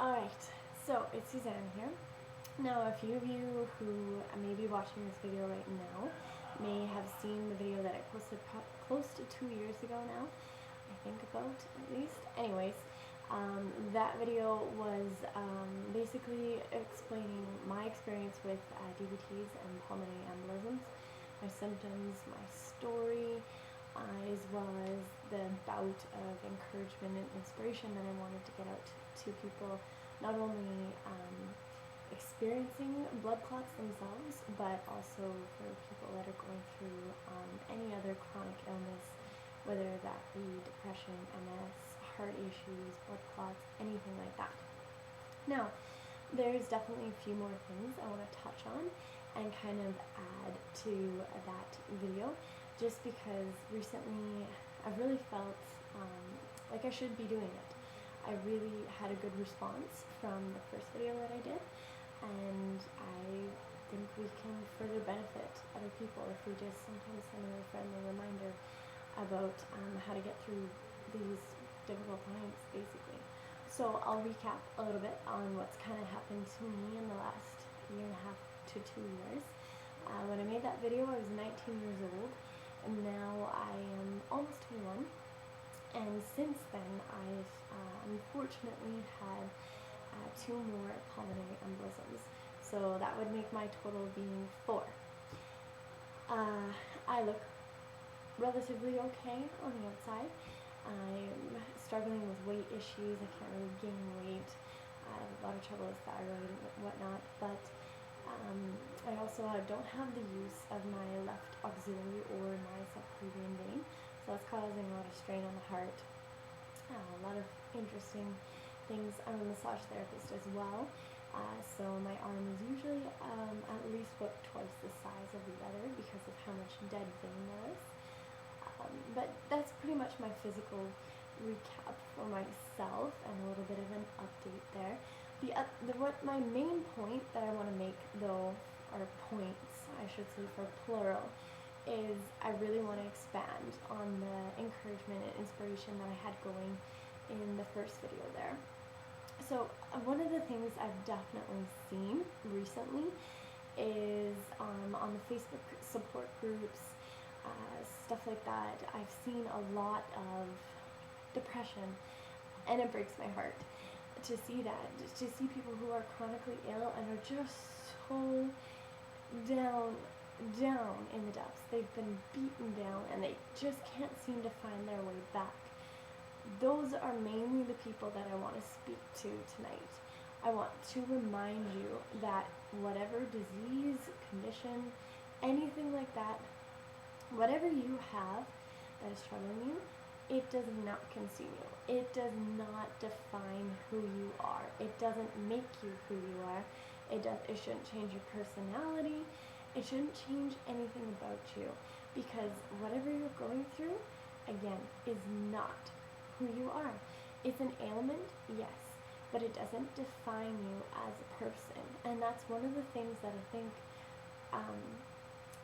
Alright, so it's Suzanne here. Now, a few of you who may be watching this video right now may have seen the video that I posted close to 2 years ago now, I think about at least. Anyways, that video was basically explaining my experience with DVTs and pulmonary embolisms, my symptoms, my story, as well as the bout of encouragement and inspiration that I wanted to get out to people, not only experiencing blood clots themselves, but also for people that are going through any other chronic illness, whether that be depression, MS, heart issues, blood clots, anything like that. Now, there's definitely a few more things I want to touch on and kind of add to that video, just because recently I've really felt like I should be doing it. I really had a good response from the first video that I did, and I think we can further benefit other people if we just sometimes send a friendly reminder about how to get through these difficult times, basically. So I'll recap a little bit on what's kind of happened to me in the last year and a half to 2 years. When I made that video, I was 19 years old, and now I am almost 21. And since then, I've unfortunately had 2 more pulmonary embolisms. So that would make my total being 4. I look relatively okay on the outside. I'm struggling with weight issues. I can't really gain weight. I have a lot of trouble with thyroid and whatnot, but I also don't have the use of my left auxiliary or my subclavian vein, so that's causing a lot of strain on the heart. A lot of interesting things. I'm a massage therapist as well, so my arm is usually at least about twice the size of the other because of how much dead vein there is. But that's pretty much my physical recap for myself and a little bit of an update there. What my main point that I want to make, though, or points, I should say for plural, is I really want to expand on the encouragement and inspiration that I had going in the first video there. So one of the things I've definitely seen recently is on the Facebook support groups, stuff like that, I've seen a lot of depression, and it breaks my heart to see that, to see people who are chronically ill and are just so down in the depths. They've been beaten down and they just can't seem to find their way back. Those are mainly the people that I want to speak to tonight. I want to remind you that whatever disease, condition, anything like that, whatever you have that is troubling you, it does not consume you. It does not define who you are. It doesn't make you who you are. It shouldn't change your personality. It shouldn't change anything about you, because whatever you're going through, again, is not who you are. It's an ailment, yes, but it doesn't define you as a person. And that's one of the things that I think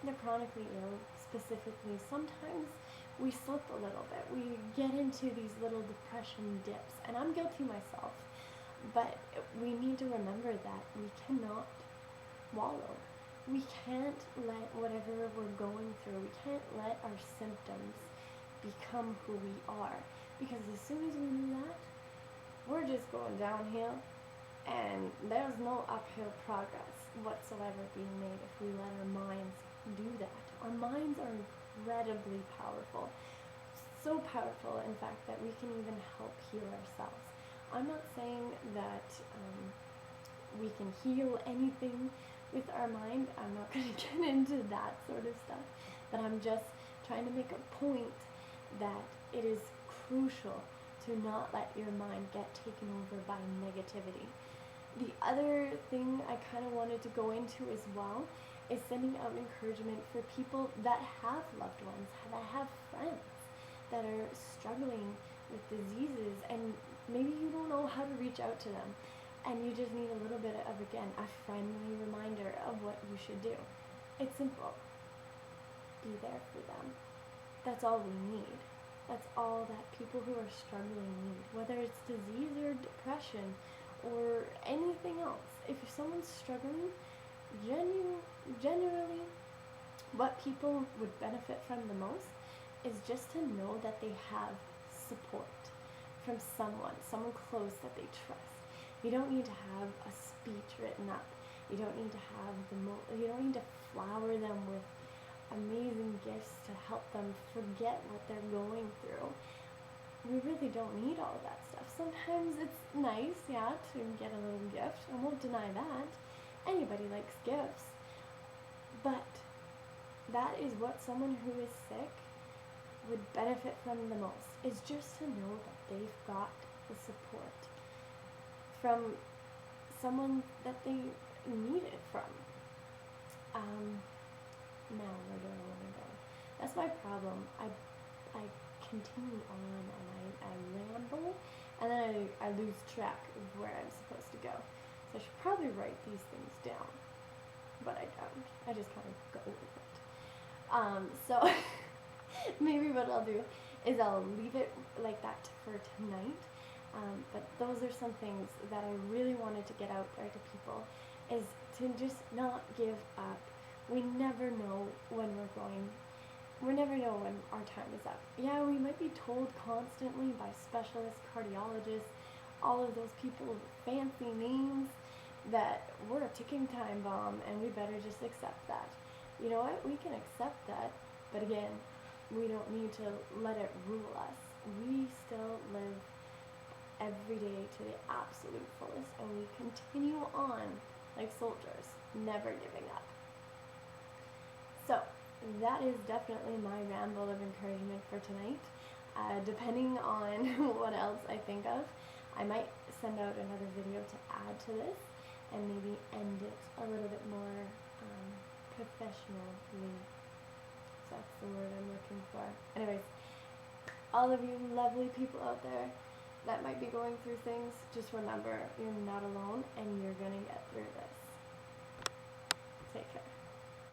the chronically ill specifically, sometimes we slip a little bit. We get into these little depression dips, and I'm guilty myself, but we need to remember that we cannot wallow. We can't let whatever we're going through, we can't let our symptoms become who we are, because as soon as we do that, we're just going downhill, and there's no uphill progress whatsoever being made if we let our minds do that. Our minds are incredibly powerful, so powerful, in fact, that we can even help heal ourselves. I'm not saying that we can heal anything with our mind. I'm not going to get into that sort of stuff, but I'm just trying to make a point that it is crucial to not let your mind get taken over by negativity. The other thing I kind of wanted to go into as well is sending out encouragement for people that have loved ones, that have friends that are struggling with diseases, and maybe you don't know how to reach out to them, and you just need a little bit of, again, a friendly reminder of what you should do. It's simple. Be there for them. That's all we need. That's all that people who are struggling need, whether it's disease or depression or anything else. If someone's struggling, genuinely, what people would benefit from the most is just to know that they have support from someone close that they trust. You don't need to have a speech written up. You don't need to have you don't need to flower them with amazing gifts to help them forget what they're going through. We really don't need all of that stuff. Sometimes it's nice, yeah, to get a little gift. I won't deny that. Anybody likes gifts. But that is what someone who is sick would benefit from the most, is just to know that they've got the support from someone that they need it from. Now, where do I want to go? That's my problem. I continue on and I ramble, and then I lose track of where I'm supposed to go. So I should probably write these things down, but I don't. I just kind of go with it. So maybe what I'll do is I'll leave it like that for tonight. But those are some things that I really wanted to get out there to people, is to just not give up. We never know when we never know when our time is up. Yeah, we might be told constantly by specialists, cardiologists, all of those people with fancy names, that we're a ticking time bomb and we better just accept that. You know what? We can accept that, but again, we don't need to let it rule us. We still live every day to the absolute fullest, and we continue on like soldiers, never giving up. So that is definitely my ramble of encouragement for tonight. Depending on what else I think of, I might send out another video to add to this and maybe end it a little bit more professionally. So that's the word I'm looking for. Anyways, all of you lovely people out there that might be going through things, just remember, you're not alone and you're gonna get through this. Take care.